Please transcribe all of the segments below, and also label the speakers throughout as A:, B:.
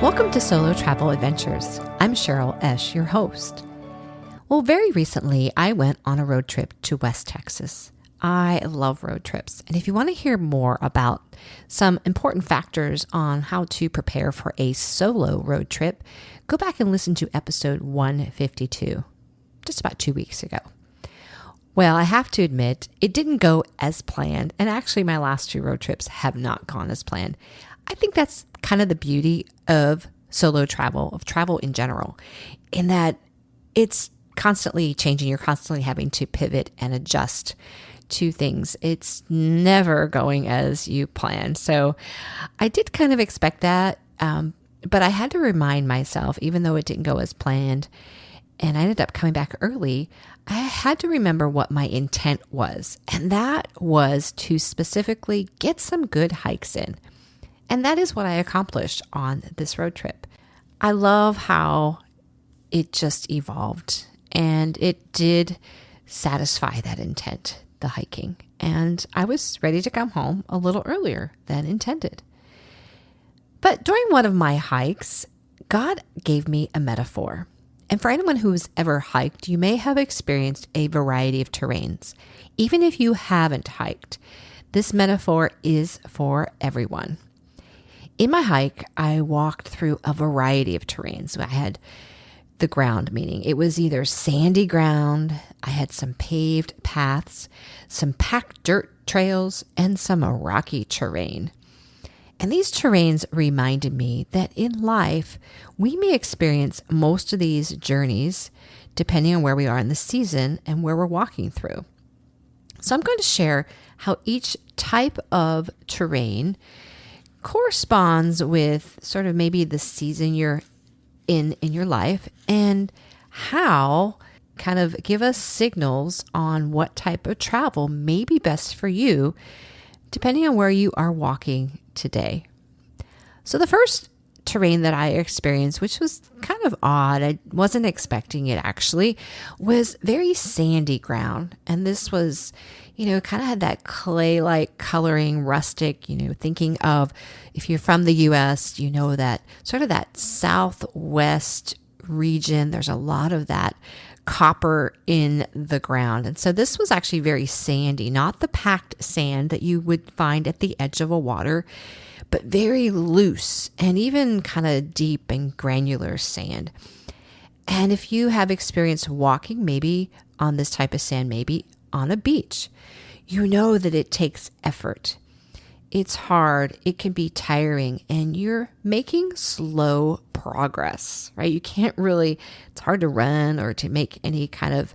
A: Welcome to Solo Travel Adventures. I'm Cheryl Esch, your host. Well, very recently, I went on a road trip to West Texas. I love road trips. And if you want to hear more about some important factors on how to prepare for a solo road trip, go back and listen to episode 152, just about 2 weeks ago. Well, I have to admit, it didn't go as planned. And actually, my last 2 road trips have not gone as planned. I think that's kind of the beauty of solo travel, of travel in general, in that it's constantly changing. You're constantly having to pivot and adjust to things. It's never going as you planned. So I did kind of expect that, but I had to remind myself, even though it didn't go as planned, and I ended up coming back early, I had to remember what my intent was. And that was to specifically get some good hikes in. And that is what I accomplished on this road trip. I love how it just evolved, and it did satisfy that intent, the hiking. And I was ready to come home a little earlier than intended. But during one of my hikes, God gave me a metaphor. And for anyone who's ever hiked, you may have experienced a variety of terrains. Even if you haven't hiked, this metaphor is for everyone. In my hike, I walked through a variety of terrains. I had the ground, meaning it was either sandy ground, I had some paved paths, some packed dirt trails, and some rocky terrain. And these terrains reminded me that in life, we may experience most of these journeys depending on where we are in the season and where we're walking through. So I'm going to share how each type of terrain corresponds with sort of maybe the season you're in your life, and how kind of give us signals on what type of travel may be best for you, depending on where you are walking today. So the first terrain that I experienced, which was kind of odd, I wasn't expecting it actually, was very sandy ground. And this was, kind of had that clay-like coloring, rustic, thinking of, if you're from the US, that sort of that southwest region, there's a lot of that copper in the ground. And so this was actually very sandy, not the packed sand that you would find at the edge of a water, but very loose and even kind of deep and granular sand. And if you have experience walking maybe on this type of sand, maybe on a beach, you know that it takes effort. It's hard, it can be tiring, and you're making slow progress, right? You can't really, it's hard to run or to make any kind of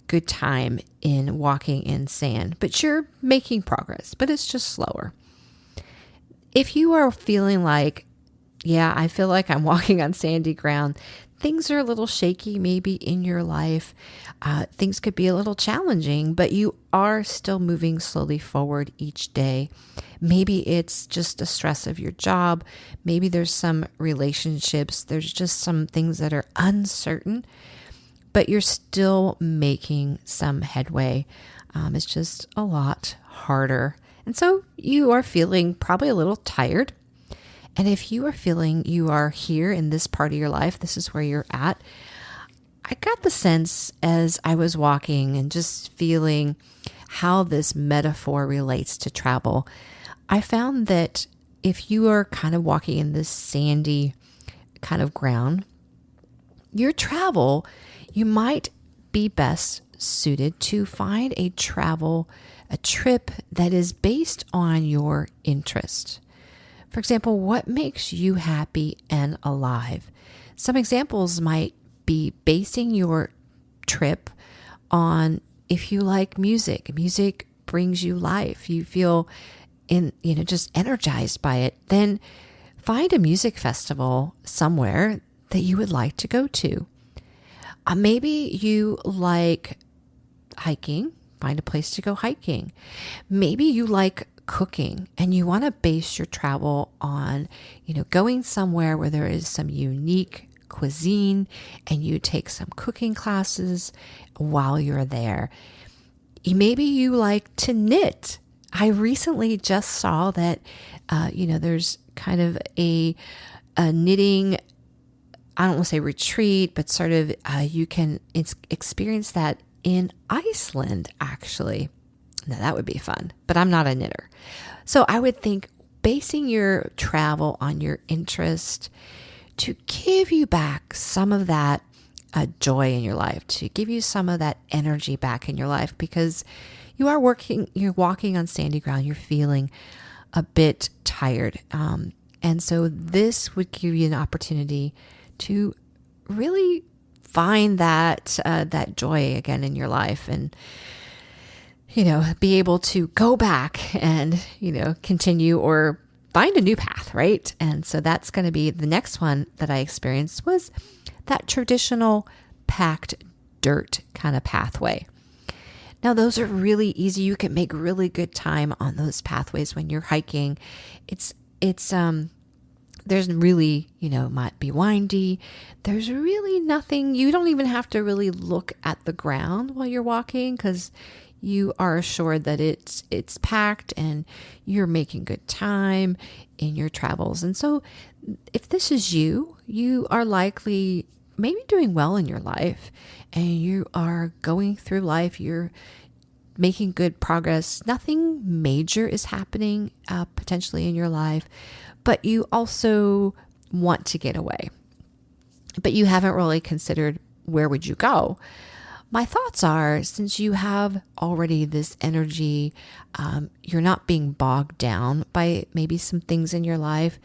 A: good time in walking in sand, but you're making progress, but it's just slower. If you are feeling like, yeah, I feel like I'm walking on sandy ground, things are a little shaky maybe in your life, things could be a little challenging, but you are still moving slowly forward each day. Maybe it's just the stress of your job. Maybe there's some relationships. There's just some things that are uncertain, but you're still making some headway. It's just a lot harder. And so you are feeling probably a little tired. And if you are feeling you are here in this part of your life, this is where you're at, I got the sense as I was walking and just feeling how this metaphor relates to travel, I found that if you are kind of walking in this sandy kind of ground, your travel, you might be best suited to find a trip that is based on your interest. For example, what makes you happy and alive? Some examples might be basing your trip on if you like music. Music brings you life. You feel just energized by it. Then find a music festival somewhere that you would like to go to. Maybe you like hiking. Find a place to go hiking. Maybe you like cooking and you want to base your travel on, going somewhere where there is some unique cuisine and you take some cooking classes while you're there. Maybe you like to knit. I recently just saw that, there's kind of a a knitting, I don't want to say retreat, but sort of you can experience that in Iceland, actually. Now, that would be fun, but I'm not a knitter. So I would think basing your travel on your interest to give you back some of that joy in your life, to give you some of that energy back in your life, because you're walking on sandy ground, you're feeling a bit tired. And so this would give you an opportunity to really find that joy again in your life, and be able to go back and continue or find a new path, right? And so that's going to be the next one that I experienced, was that traditional packed dirt kind of pathway. Now, those are really easy. You can make really good time on those pathways when you're hiking. There's really, might be windy. There's really nothing. You don't even have to really look at the ground while you're walking, because you are assured that it's packed and you're making good time in your travels. And so if this is you are likely maybe doing well in your life, and you are going through life, you're making good progress. Nothing major is happening potentially in your life, but you also want to get away. But you haven't really considered, where would you go? My thoughts are, since you have already this energy, you're not being bogged down by maybe some things in your life,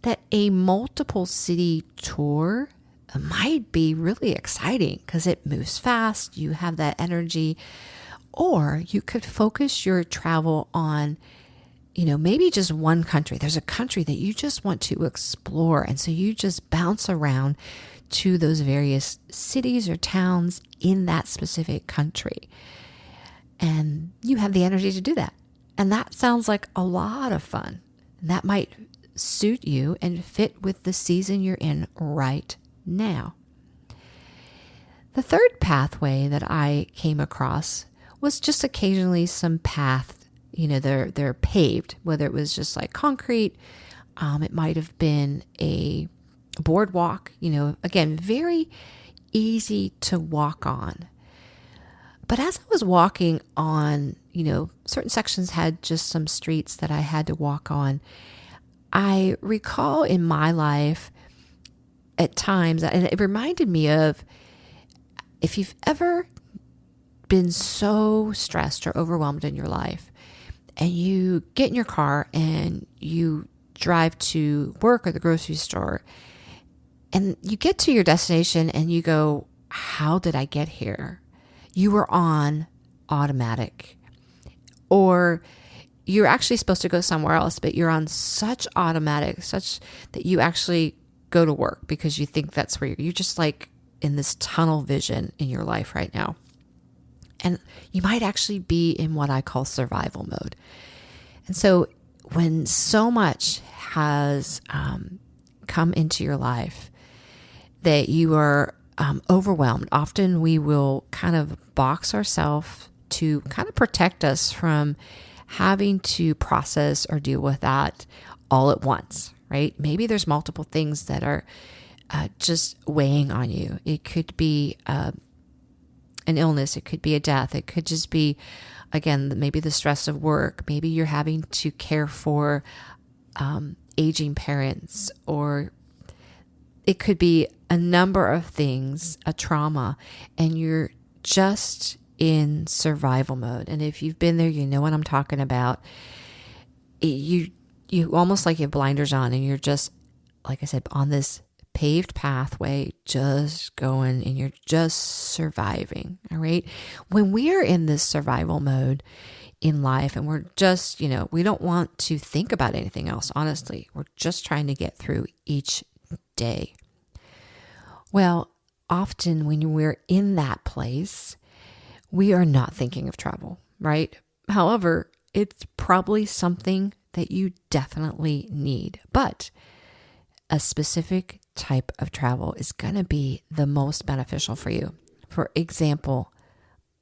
A: that a multiple city tour might be really exciting because it moves fast. You have that energy. Or you could focus your travel on, maybe just one country. There's a country that you just want to explore. And so you just bounce around to those various cities or towns in that specific country. And you have the energy to do that. And that sounds like a lot of fun. And that might suit you and fit with the season you're in right now. The third pathway that I came across was just occasionally some path, they're paved, whether it was just like concrete, it might have been a boardwalk, again, very easy to walk on. But as I was walking on, certain sections had just some streets that I had to walk on. I recall in my life at times, and it reminded me of, if you've ever been so stressed or overwhelmed in your life, and you get in your car and you drive to work or the grocery store, and you get to your destination and you go, how did I get here? You were on automatic. Or you're actually supposed to go somewhere else, but you're on such automatic, such that you actually go to work because you think that's where you're just like in this tunnel vision in your life right now. And you might actually be in what I call survival mode. And so when so much has come into your life that you are overwhelmed, often we will kind of box ourselves to kind of protect us from having to process or deal with that all at once, right? Maybe there's multiple things that are just weighing on you. It could be an illness. It could be a death. It could just be, again, maybe the stress of work. Maybe you're having to care for aging parents, or it could be a number of things, a trauma, and you're just in survival mode. And if you've been there, you know what I'm talking about. You almost like you have blinders on, and you're just, like I said, on this paved pathway, just going, and you're just surviving. All right. When we are in this survival mode in life, and we're just, we don't want to think about anything else. Honestly, we're just trying to get through each day. Well, often when we're in that place, we are not thinking of travel, right? However, it's probably something that you definitely need, but a specific type of travel is going to be the most beneficial for you. For example,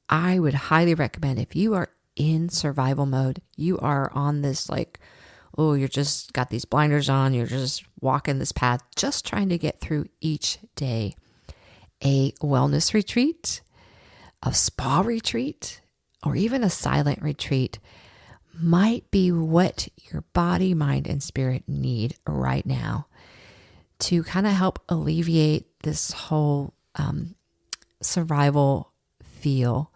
A: I would highly recommend, if you are in survival mode, you are on this oh, you're just got these blinders on, you're just walking this path, just trying to get through each day. A wellness retreat, a spa retreat, or even a silent retreat might be what your body, mind, and spirit need right now to kind of help alleviate this whole survival feel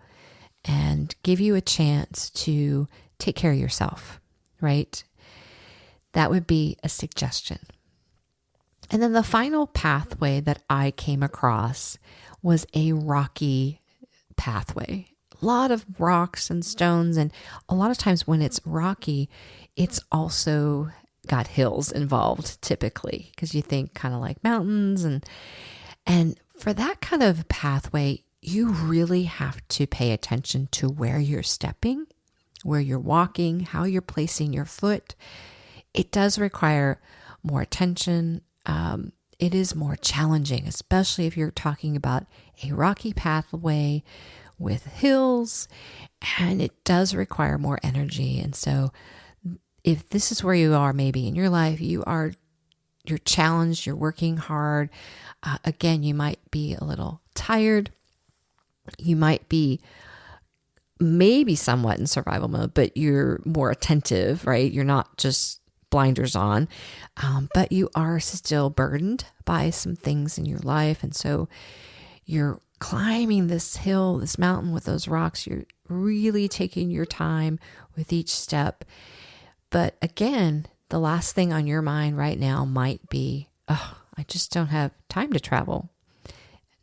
A: and give you a chance to take care of yourself, right? That would be a suggestion. And then the final pathway that I came across was a rocky pathway. A lot of rocks and stones, and a lot of times when it's rocky, it's also got hills involved typically, because you think kind of like mountains, and for that kind of pathway, you really have to pay attention to where you're stepping, where you're walking, how you're placing your foot. It does require more attention. It is more challenging, especially if you're talking about a rocky pathway with hills, and it does require more energy. And so if this is where you are maybe in your life, you're challenged, you're working hard. Again, you might be a little tired. You might be maybe somewhat in survival mode, but you're more attentive, right? You're not just blinders on, but you are still burdened by some things in your life. And so you're climbing this hill, this mountain with those rocks. You're really taking your time with each step. But again, the last thing on your mind right now might be, oh, I just don't have time to travel.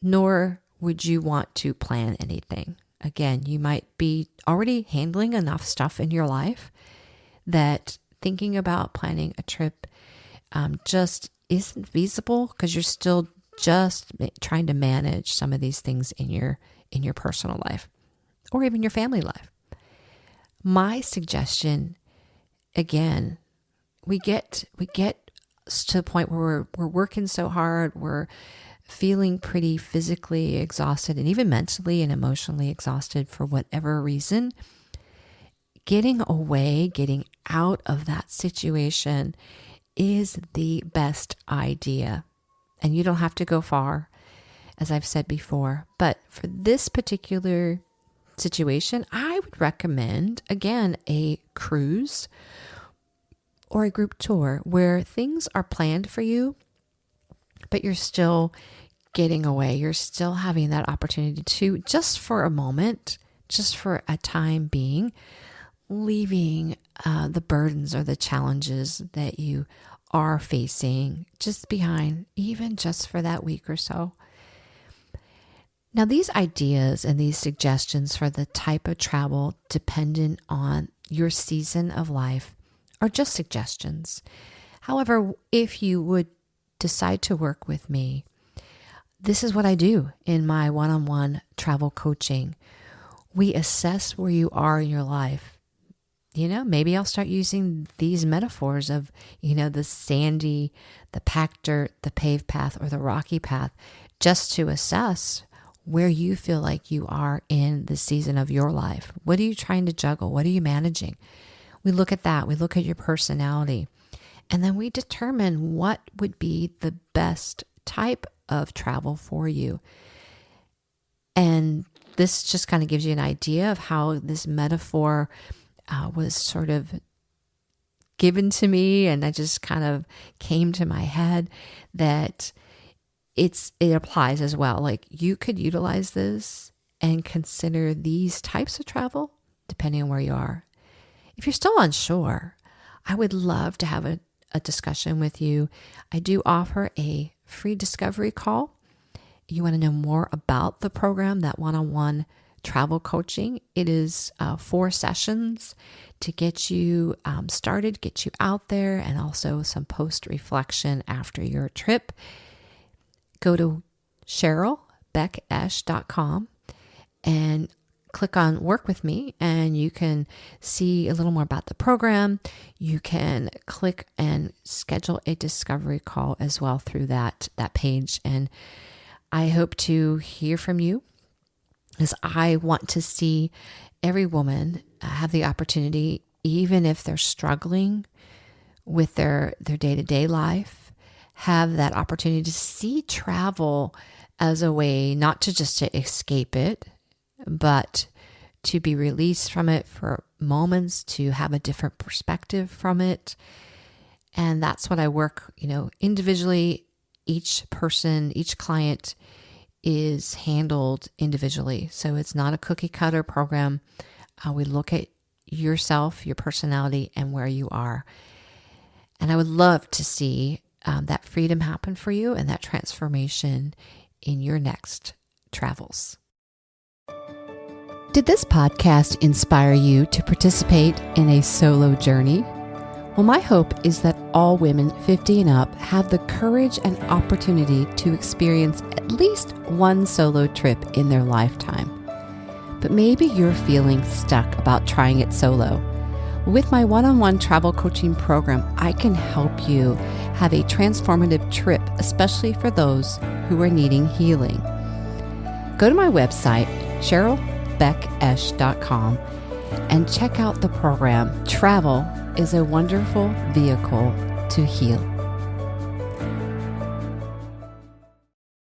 A: Nor would you want to plan anything. Again, you might be already handling enough stuff in your life that thinking about planning a trip just isn't feasible, because you're still just trying to manage some of these things in your personal life or even your family life. My suggestion, again, we get to the point where we're working so hard, we're feeling pretty physically exhausted and even mentally and emotionally exhausted for whatever reason. Getting away, getting out of that situation is the best idea. And you don't have to go far, as I've said before. But for this particular situation, I would recommend, again, a cruise or a group tour where things are planned for you, but you're still getting away. You're still having that opportunity to, just for a moment, just for a time being, leaving the burdens or the challenges that you are facing just behind, even just for that week or so. Now, these ideas and these suggestions for the type of travel dependent on your season of life are just suggestions. However, if you would decide to work with me, this is what I do in my one-on-one travel coaching. We assess where you are in your life. Maybe I'll start using these metaphors of, the sandy, the packed dirt, the paved path, or the rocky path, just to assess where you feel like you are in the season of your life. What are you trying to juggle? What are you managing? We look at that. We look at your personality. And then we determine what would be the best type of travel for you. And this just kind of gives you an idea of how this metaphor was sort of given to me, and I just kind of came to my head that it applies as well. Like, you could utilize this and consider these types of travel depending on where you are. If you're still unsure, I would love to have a discussion with you. I do offer a free discovery call. You want to know more about the program, that one-on-one travel coaching. It is 4 sessions to get you started, get you out there, and also some post-reflection after your trip. Go to CherylBeckEsch.com and click on Work With Me, and you can see a little more about the program. You can click and schedule a discovery call as well through that page. And I hope to hear from you, as I want to see every woman have the opportunity, even if they're struggling with their day-to-day life, have that opportunity to see travel as a way not to just to escape it, but to be released from it for moments, to have a different perspective from it. And that's what I work, individually. Each person, each client is handled individually. So it's not a cookie cutter program. We look at yourself, your personality, and where you are. And I would love to see that freedom happen for you and that transformation in your next travels. Did this podcast inspire you to participate in a solo journey? Well, my hope is that all women 50 and up have the courage and opportunity to experience at least one solo trip in their lifetime. But maybe you're feeling stuck about trying it solo. With my one-on-one travel coaching program, I can help you have a transformative trip, especially for those who are needing healing. Go to my website, CherylBeckEsch.com, and check out the program. Travel is a wonderful vehicle to heal.